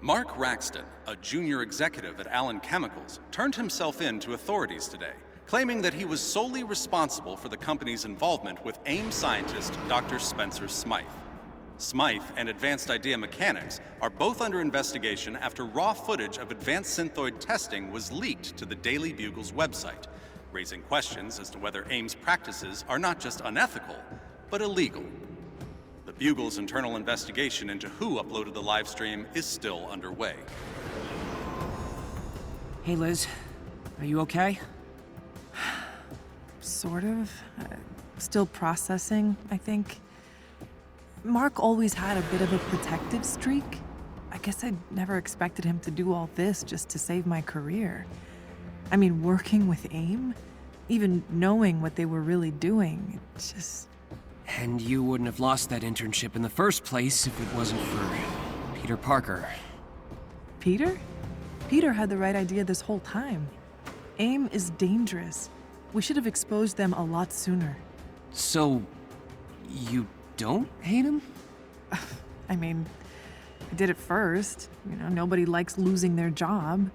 Mark Raxton, a junior executive at Allen Chemicals, turned himself in to authorities today, claiming that he was solely responsible for the company's involvement with AIM scientist Dr. Spencer Smythe. Smythe and Advanced Idea Mechanics are both under investigation after raw footage of advanced synthoid testing was leaked to the Daily Bugle's website, raising questions as to whether AIM's practices are not just unethical, but illegal. The Bugle's internal investigation into who uploaded the live stream is still underway. Hey, Liz. Are you okay? Sort of. Still processing, I think. Mark always had a bit of a protective streak. I guess I never expected him to do all this just to save my career. I mean, working with AIM, even knowing what they were really doing, it just... And you wouldn't have lost that internship in the first place if it wasn't for Peter Parker. Peter? Peter had the right idea this whole time. AIM is dangerous. We should have exposed them a lot sooner. So, you don't hate him? I mean, I did it first. You know, nobody likes losing their job.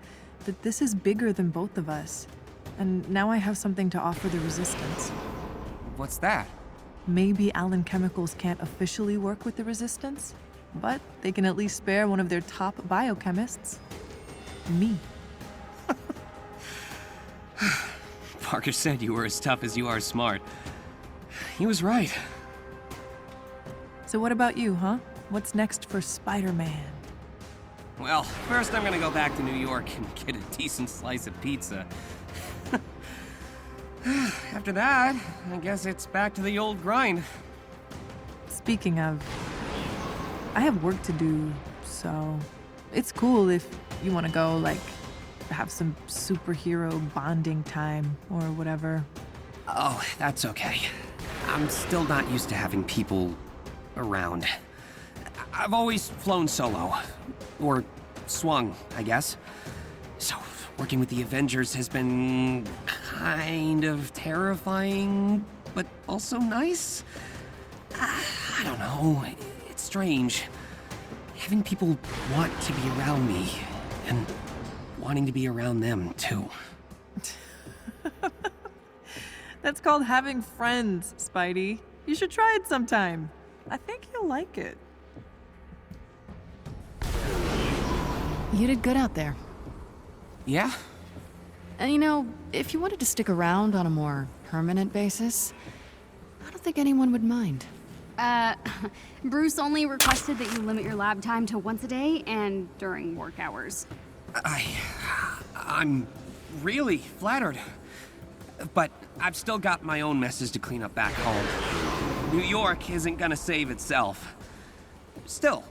But this is bigger than both of us. And now I have something to offer the Resistance. What's that? Maybe Allen Chemicals can't officially work with the Resistance, but they can at least spare one of their top biochemists. Me. Parker said you were as tough as you are smart. He was right. So what about you, huh? What's next for Spider-Man? Well, first I'm gonna go back to New York and get a decent slice of pizza. After that, I guess it's back to the old grind. Speaking of, I have work to do, so it's cool if you want to go, like, have some superhero bonding time or whatever. Oh, that's okay. I'm still not used to having people around. I've always flown solo. Or swung, I guess. So, working with the Avengers has been kind of terrifying, but also nice. I don't know. It's strange. Having people want to be around me, and wanting to be around them, too. That's called having friends, Spidey. You should try it sometime. I think you'll like it. You did good out there. Yeah? And you know, if you wanted to stick around on a more permanent basis, I don't think anyone would mind. Bruce only requested that you limit your lab time to once a day and during work hours. I'm really flattered. But I've still got my own messes to clean up back home. New York isn't gonna save itself. Still,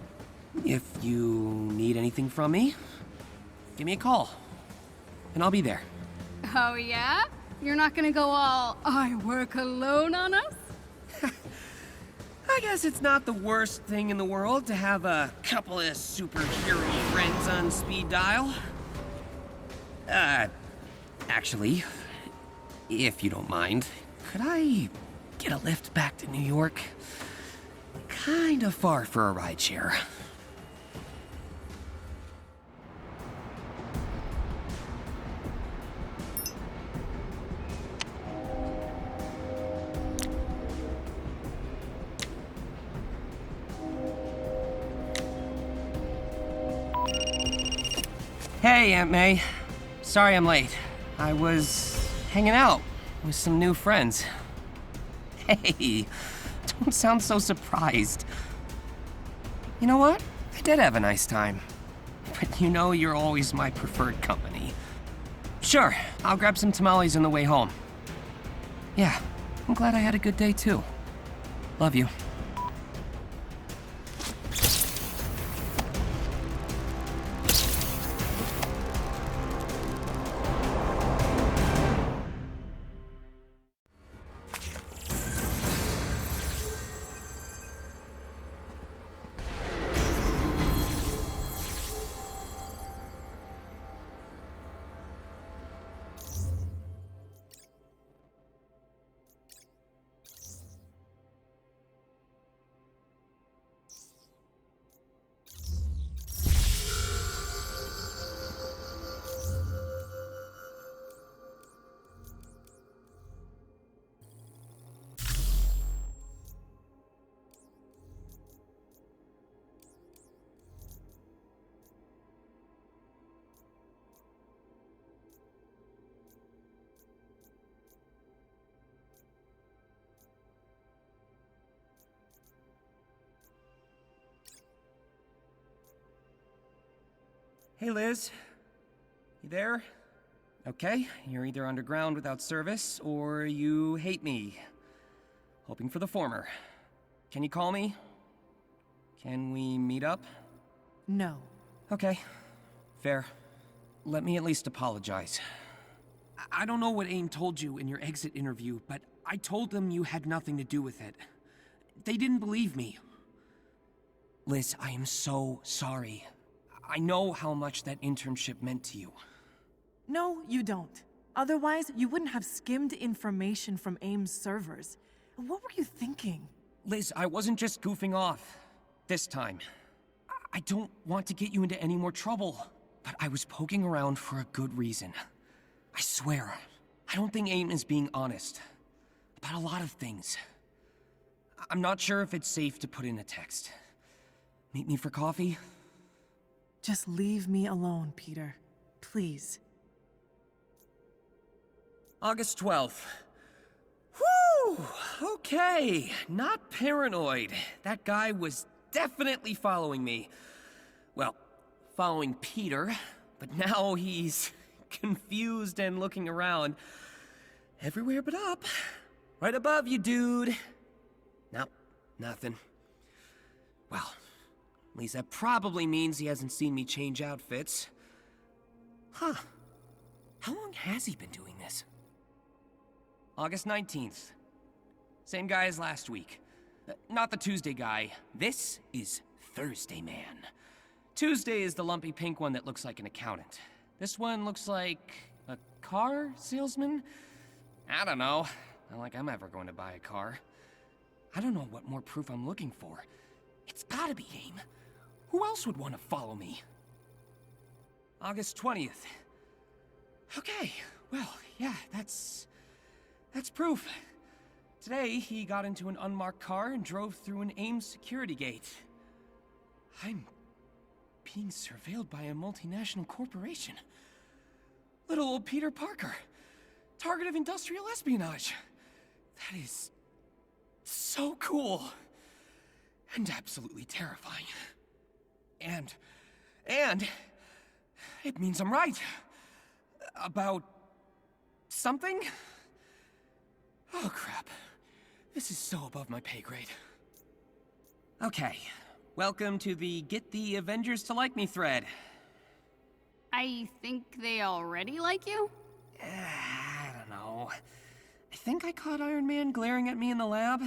if you need anything from me, give me a call, and I'll be there. Oh yeah? You're not gonna go all, I work alone on us? I guess it's not the worst thing in the world to have a couple of superhero friends on speed dial. Actually, if you don't mind, could I get a lift back to New York? Kinda far for a rideshare. Hey, Aunt May. Sorry I'm late. I was hanging out with some new friends. Hey, don't sound so surprised. You know what? I did have a nice time. But you know you're always my preferred company. Sure, I'll grab some tamales on the way home. Yeah, I'm glad I had a good day too. Love you. Hey, Liz. You there? Okay, you're either underground without service, or you hate me. Hoping for the former. Can you call me? Can we meet up? No. Okay, fair. Let me at least apologize. I don't know what AIM told you in your exit interview, but I told them you had nothing to do with it. They didn't believe me. Liz, I am so sorry. I know how much that internship meant to you. No, you don't. Otherwise, you wouldn't have skimmed information from AIM's servers. What were you thinking? Liz, I wasn't just goofing off. This time. I don't want to get you into any more trouble, but I was poking around for a good reason. I swear, I don't think AIM is being honest about a lot of things. I'm not sure if it's safe to put in a text. Meet me for coffee? Just leave me alone, Peter. Please. August 12th. Whew! Okay, not paranoid. That guy was definitely following me. Well, following Peter, but now he's confused and looking around. Everywhere but up. Right above you, dude. Nope, nothing. Well, at least that probably means he hasn't seen me change outfits. Huh. How long has he been doing this? August 19th. Same guy as last week. Not the Tuesday guy. This is Thursday Man. Tuesday is the lumpy pink one that looks like an accountant. This one looks like a car salesman? I don't know. Not like I'm ever going to buy a car. I don't know what more proof I'm looking for. It's gotta be AIM. Who else would want to follow me? August 20th. Okay, well, yeah, that's proof. Today, he got into an unmarked car and drove through an AIM security gate. I'm being surveilled by a multinational corporation. Little old Peter Parker, target of industrial espionage. That is so cool. And absolutely terrifying. And it means I'm right. About something? Oh crap. This is so above my pay grade. Okay, welcome to the Get the Avengers to Like Me thread. I think they already like you? I don't know. I think I caught Iron Man glaring at me in the lab.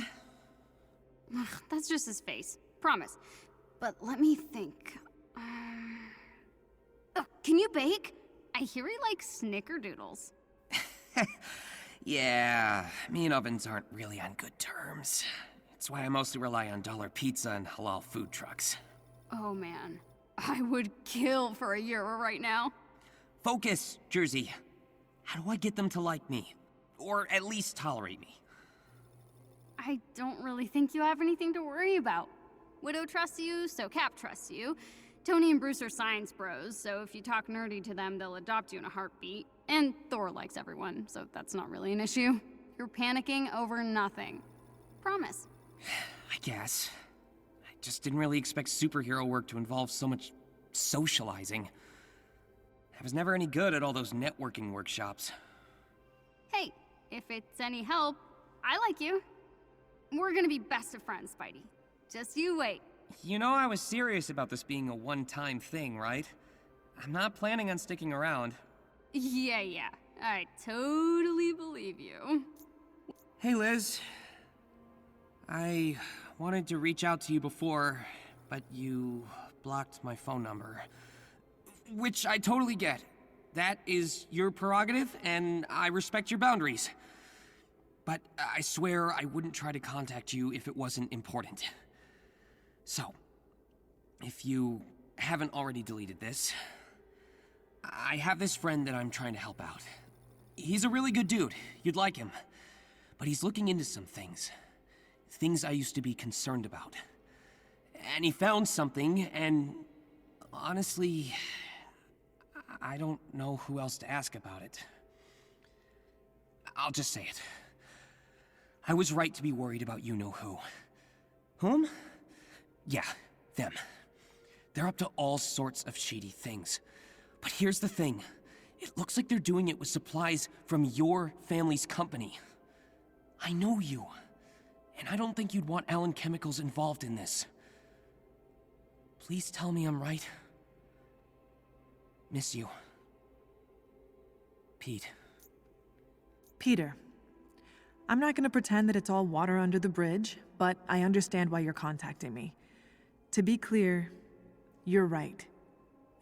Ugh, that's just his face. Promise. But let me think. Oh, can you bake? I hear he likes snickerdoodles. Yeah, me and ovens aren't really on good terms. It's why I mostly rely on dollar pizza and halal food trucks. Oh man, I would kill for a Euro right now. Focus, Jersey. How do I get them to like me? Or at least tolerate me? I don't really think you have anything to worry about. Widow trusts you, so Cap trusts you. Tony and Bruce are science bros, so if you talk nerdy to them, they'll adopt you in a heartbeat. And Thor likes everyone, so that's not really an issue. You're panicking over nothing. Promise. I guess. I just didn't really expect superhero work to involve so much socializing. I was never any good at all those networking workshops. Hey, if it's any help, I like you. We're gonna be best of friends, Spidey. Just you wait. You know I was serious about this being a one-time thing, right? I'm not planning on sticking around. Yeah. I totally believe you. Hey, Liz. I wanted to reach out to you before, but you blocked my phone number. Which I totally get. That is your prerogative, and I respect your boundaries. But I swear I wouldn't try to contact you if it wasn't important. So, if you haven't already deleted this, I have this friend that I'm trying to help out. He's a really good dude. You'd like him. But he's looking into some things. Things I used to be concerned about. And he found something, and honestly, I don't know who else to ask about it. I'll just say it. I was right to be worried about you-know-who. Whom? Yeah, them. They're up to all sorts of shady things. But here's the thing. It looks like they're doing it with supplies from your family's company. I know you, and I don't think you'd want Allen Chemicals involved in this. Please tell me I'm right. Miss you. Pete. Peter, I'm not going to pretend that it's all water under the bridge, but I understand why you're contacting me. To be clear, you're right.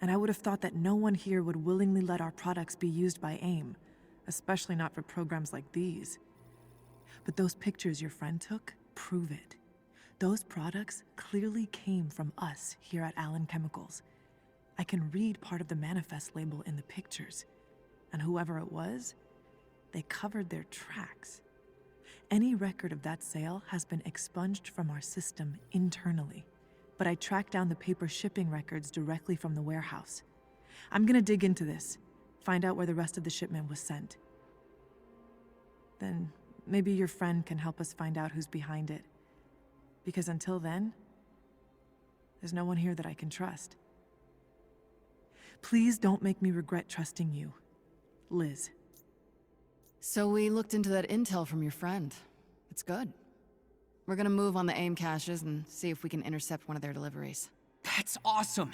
And I would have thought that no one here would willingly let our products be used by AIM, especially not for programs like these. But those pictures your friend took prove it. Those products clearly came from us here at Allen Chemicals. I can read part of the manifest label in the pictures. And whoever it was, they covered their tracks. Any record of that sale has been expunged from our system internally. But I tracked down the paper shipping records directly from the warehouse. I'm gonna dig into this, find out where the rest of the shipment was sent. Then maybe your friend can help us find out who's behind it. Because until then, there's no one here that I can trust. Please don't make me regret trusting you, Liz. So we looked into that intel from your friend. It's good. We're gonna move on the AIM caches and see if we can intercept one of their deliveries. That's awesome!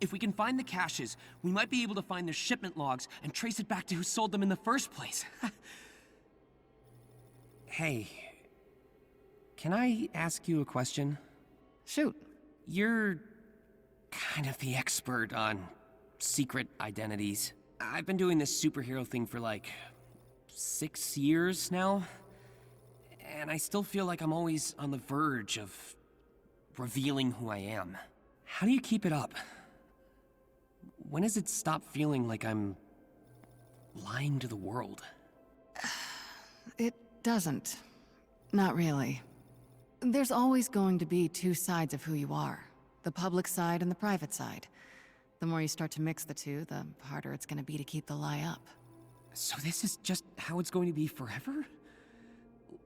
If we can find the caches, we might be able to find their shipment logs and trace it back to who sold them in the first place. Hey, can I ask you a question? Shoot. You're kind of the expert on secret identities. I've been doing this superhero thing for like 6 years now, and I still feel like I'm always on the verge of revealing who I am. How do you keep it up? When does it stop feeling like I'm lying to the world? It doesn't. Not really. There's always going to be two sides of who you are. The public side and the private side. The more you start to mix the two, the harder it's going to be to keep the lie up. So this is just how it's going to be forever?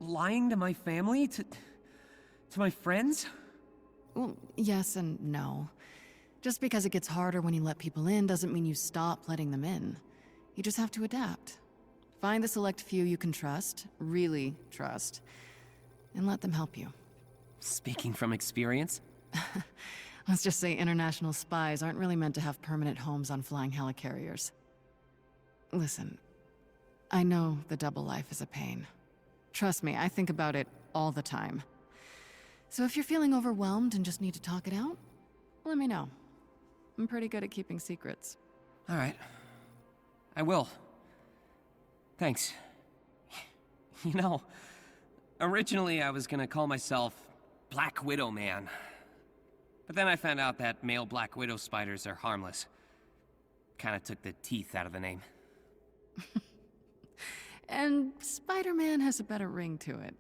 Lying to my family? To my friends? Well, yes and no. Just because it gets harder when you let people in doesn't mean you stop letting them in. You just have to adapt. Find the select few you can trust, really trust, and let them help you. Speaking from experience? Let's just say international spies aren't really meant to have permanent homes on flying helicarriers. Listen, I know the double life is a pain. Trust me, I think about it all the time. So if you're feeling overwhelmed and just need to talk it out, let me know. I'm pretty good at keeping secrets. All right. I will. Thanks. You know, originally I was gonna call myself Black Widow Man. But then I found out that male Black Widow spiders are harmless. Kinda took the teeth out of the name. And Spider-Man has a better ring to it.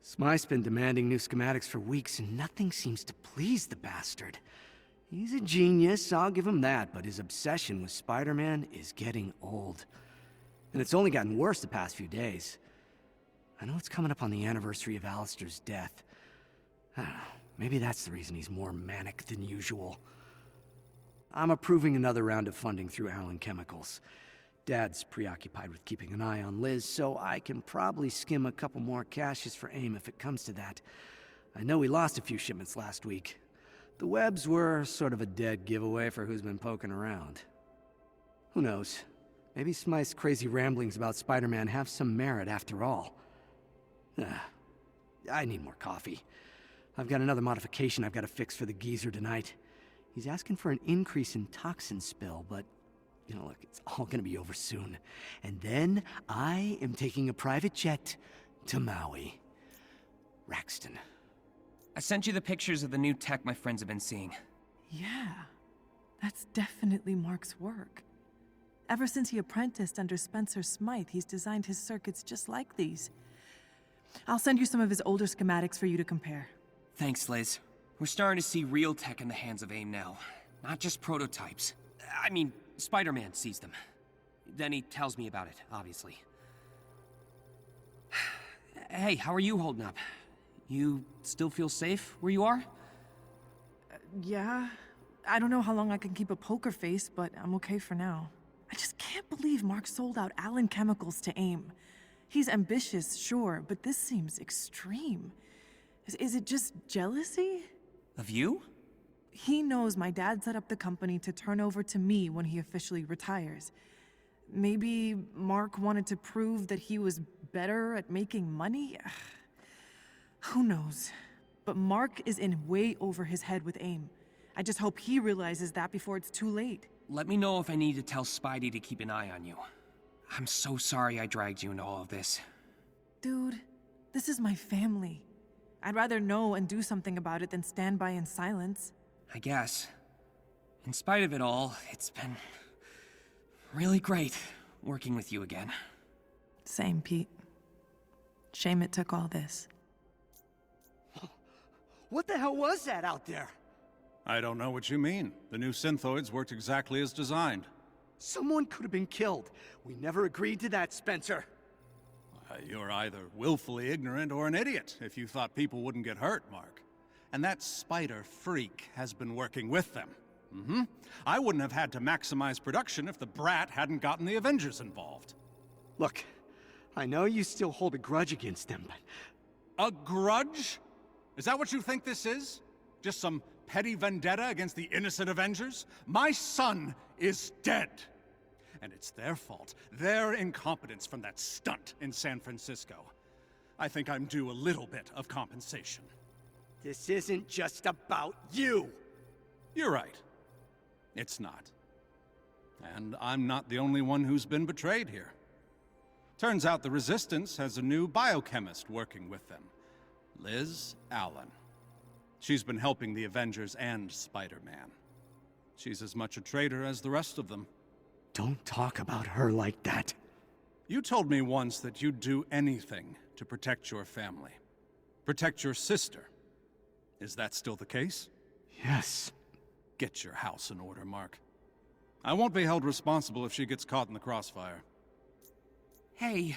Smythe's been demanding new schematics for weeks, and nothing seems to please the bastard. He's a genius, I'll give him that, but his obsession with Spider-Man is getting old. And it's only gotten worse the past few days. I know it's coming up on the anniversary of Alistair's death. I don't know, maybe that's the reason he's more manic than usual. I'm approving another round of funding through Allen Chemicals. Dad's preoccupied with keeping an eye on Liz, so I can probably skim a couple more caches for AIM if it comes to that. I know we lost a few shipments last week. The webs were sort of a dead giveaway for who's been poking around. Who knows? Maybe Smythe's crazy ramblings about Spider-Man have some merit after all. I need more coffee. I've got another modification I've got to fix for the geezer tonight. He's asking for an increase in toxin spill, but you know, look, it's all gonna be over soon. And then I am taking a private jet to Maui. Raxton. I sent you the pictures of the new tech my friends have been seeing. Yeah, that's definitely Mark's work. Ever since he apprenticed under Spencer Smythe, he's designed his circuits just like these. I'll send you some of his older schematics for you to compare. Thanks, Liz. We're starting to see real tech in the hands of AIM now. Not just prototypes. I mean, Spider-Man sees them. Then he tells me about it, obviously. Hey, how are you holding up? You still feel safe where you are? Yeah, I don't know how long I can keep a poker face, but I'm okay for now. I just can't believe Mark sold out Allen Chemicals to AIM. He's ambitious, sure, but this seems extreme. Is it just jealousy? Of you? He knows my dad set up the company to turn over to me when he officially retires. Maybe Mark wanted to prove that he was better at making money? Who knows? But Mark is in way over his head with AIM. I just hope he realizes that before it's too late. Let me know if I need to tell Spidey to keep an eye on you. I'm so sorry I dragged you into all of this. Dude, this is my family. I'd rather know and do something about it than stand by in silence. I guess. In spite of it all, it's been really great working with you again. Same, Pete. Shame it took all this. What the hell was that out there? I don't know what you mean. The new synthoids worked exactly as designed. Someone could have been killed. We never agreed to that, Spencer. You're either willfully ignorant or an idiot if you thought people wouldn't get hurt, Mark. And that spider freak has been working with them. I wouldn't have had to maximize production if the brat hadn't gotten the Avengers involved. Look, I know you still hold a grudge against them, but... A grudge? Is that what you think this is? Just some petty vendetta against the innocent Avengers? My son is dead. And it's their fault, their incompetence from that stunt in San Francisco. I think I'm due a little bit of compensation. This isn't just about you! You're right. It's not. And I'm not the only one who's been betrayed here. Turns out the Resistance has a new biochemist working with them, Liz Allen. She's been helping the Avengers and Spider-Man. She's as much a traitor as the rest of them. Don't talk about her like that. You told me once that you'd do anything to protect your family. Protect your sister. Is that still the case? Yes. Get your house in order, Mark. I won't be held responsible if she gets caught in the crossfire. Hey,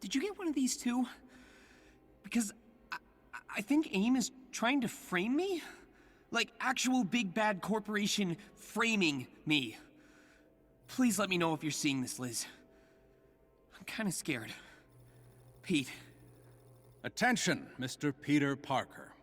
did you get one of these too? Because I think AIM is trying to frame me? Like actual big bad corporation framing me. Please let me know if you're seeing this, Liz. I'm kinda scared. Pete. Attention, Mr. Peter Parker.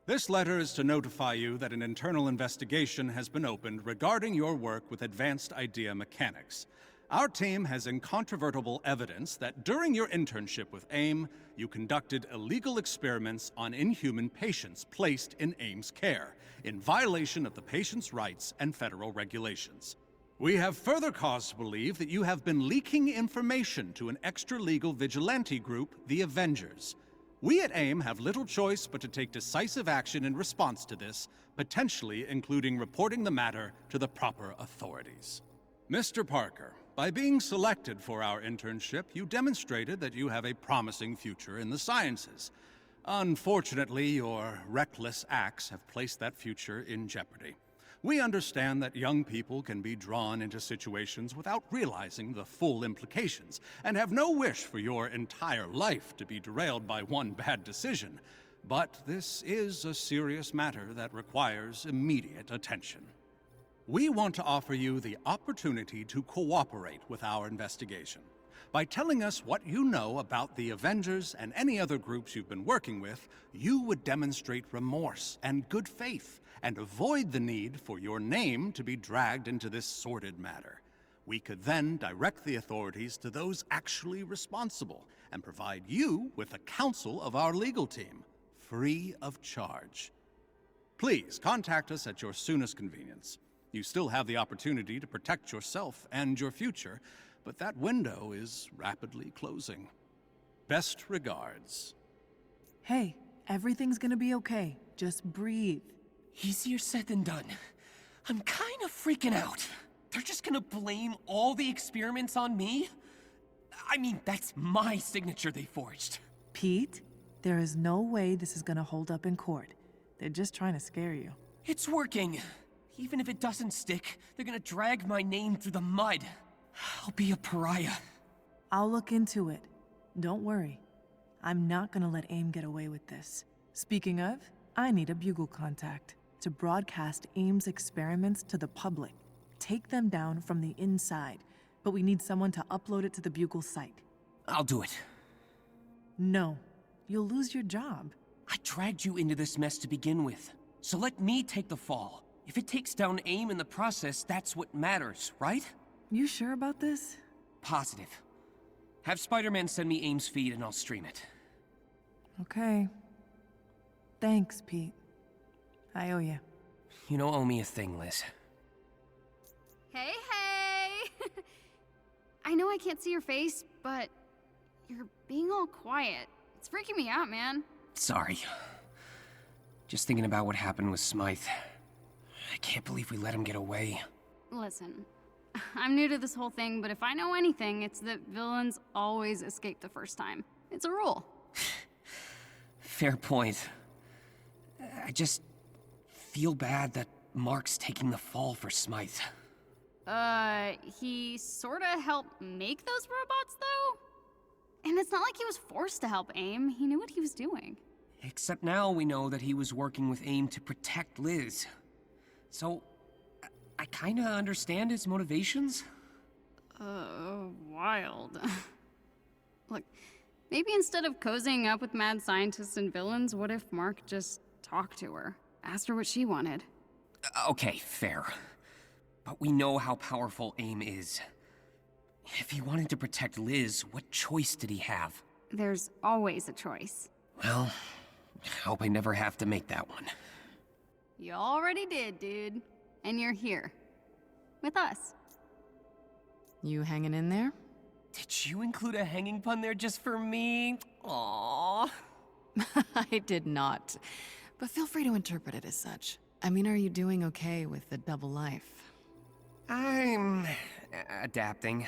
This letter is to notify you that an internal investigation has been opened regarding your work with advanced idea mechanics. Our team has incontrovertible evidence that during your internship with AIM, you conducted illegal experiments on inhuman patients placed in AIM's care, in violation of the patient's rights and federal regulations. We have further cause to believe that you have been leaking information to an extra-legal vigilante group, the Avengers. We at AIM have little choice but to take decisive action in response to this, potentially including reporting the matter to the proper authorities. Mr. Parker, by being selected for our internship, you demonstrated that you have a promising future in the sciences. Unfortunately, your reckless acts have placed that future in jeopardy. We understand that young people can be drawn into situations without realizing the full implications, and have no wish for your entire life to be derailed by one bad decision. But this is a serious matter that requires immediate attention. We want to offer you the opportunity to cooperate with our investigation. By telling us what you know about the Avengers and any other groups you've been working with, you would demonstrate remorse and good faith, and avoid the need for your name to be dragged into this sordid matter. We could then direct the authorities to those actually responsible, and provide you with the counsel of our legal team, free of charge. Please contact us at your soonest convenience. You still have the opportunity to protect yourself and your future, but that window is rapidly closing. Best regards. Hey, everything's gonna be okay. Just breathe. Easier said than done. I'm kind of freaking out. They're just gonna blame all the experiments on me? I mean, that's my signature they forged. Pete, there is no way this is gonna hold up in court. They're just trying to scare you. It's working. Even if it doesn't stick, they're gonna drag my name through the mud. I'll be a pariah. I'll look into it. Don't worry. I'm not gonna let AIM get away with this. Speaking of, I need a bugle contact. to broadcast AIM's experiments to the public. Take them down from the inside, but we need someone to upload it to the Bugle site. I'll do it. No, you'll lose your job. I dragged you into this mess to begin with, so let me take the fall. If it takes down AIM in the process, that's what matters, right? You sure about this? Positive. Have Spider-Man send me AIM's feed and I'll stream it. Okay. Thanks, Pete. I owe you. You don't owe me a thing, Liz. Hey, hey! I know I can't see your face, but you're being all quiet. It's freaking me out, man. Sorry. Just thinking about what happened with Smythe. I can't believe we let him get away. Listen, I'm new to this whole thing, but if I know anything, it's that villains always escape the first time. It's a rule. Fair point. I just feel bad that Mark's taking the fall for Smythe. He sorta helped make those robots, though? And it's not like he was forced to help AIM. He knew what he was doing. Except now we know that he was working with AIM to protect Liz. So, I kinda understand his motivations. Wild. Look, maybe instead of cozying up with mad scientists and villains, what if Mark just talked to her? Asked her what she wanted? Okay, fair. But we know how powerful AIM is. If he wanted to protect Liz, what choice did he have? There's always a choice. Well, I hope I never have to make that one. You already did, dude. And you're here. With us. You hanging in there? Did you include a hanging pun there just for me? Aww. I did not. But feel free to interpret it as such. I mean, are you doing okay with the double life? I'm adapting.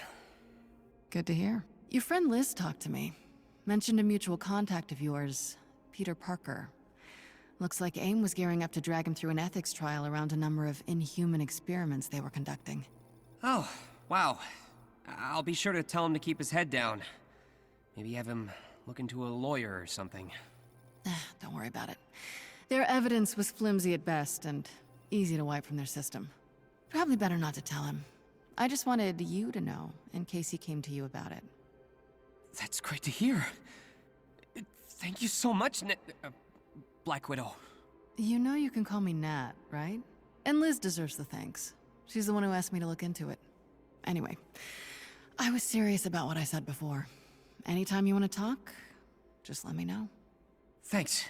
Good to hear. Your friend Liz talked to me. Mentioned a mutual contact of yours, Peter Parker. Looks like AIM was gearing up to drag him through an ethics trial around a number of inhuman experiments they were conducting. Oh, wow. I'll be sure to tell him to keep his head down. Maybe have him look into a lawyer or something. Don't worry about it. Their evidence was flimsy at best and easy to wipe from their system. Probably better not to tell him. I just wanted you to know, in case he came to you about it. That's great to hear. Thank you so much, Black Widow. You know you can call me Nat, right? And Liz deserves the thanks. She's the one who asked me to look into it. Anyway, I was serious about what I said before. Anytime you want to talk, just let me know. Thanks,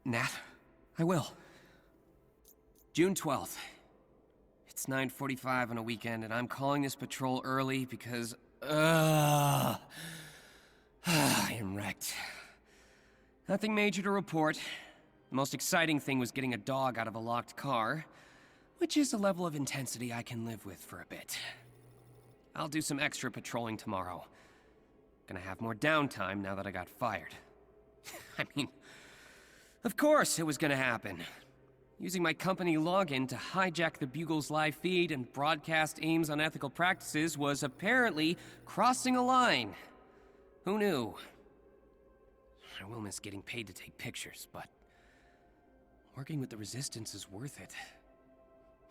Nat. I will. June 12th. It's 9:45 on a weekend, and I'm calling this patrol early because, I am wrecked. Nothing major to report. The most exciting thing was getting a dog out of a locked car, which is a level of intensity I can live with for a bit. I'll do some extra patrolling tomorrow. Gonna have more downtime now that I got fired. I mean, of course it was gonna happen. Using my company login to hijack the Bugle's live feed and broadcast AIM's unethical practices was apparently crossing a line. Who knew? I will miss getting paid to take pictures, but working with the Resistance is worth it.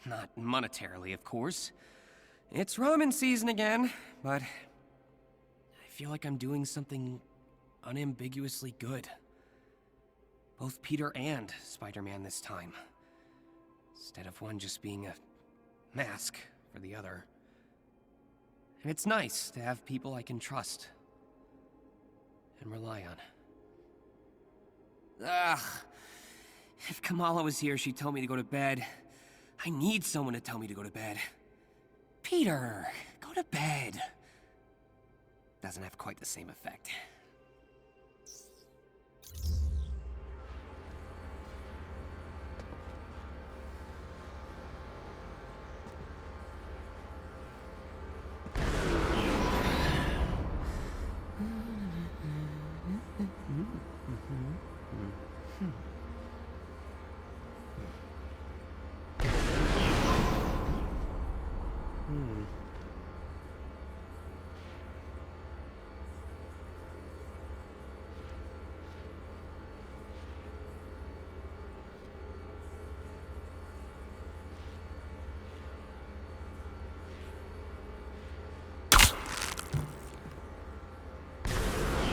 Not monetarily, of course. It's ramen season again, but I feel like I'm doing something unambiguously good. Both Peter and Spider-Man this time. Instead of one just being a mask for the other. And it's nice to have people I can trust and rely on. Ugh. If Kamala was here, she'd tell me to go to bed. I need someone to tell me to go to bed. Peter, go to bed. Doesn't have quite the same effect.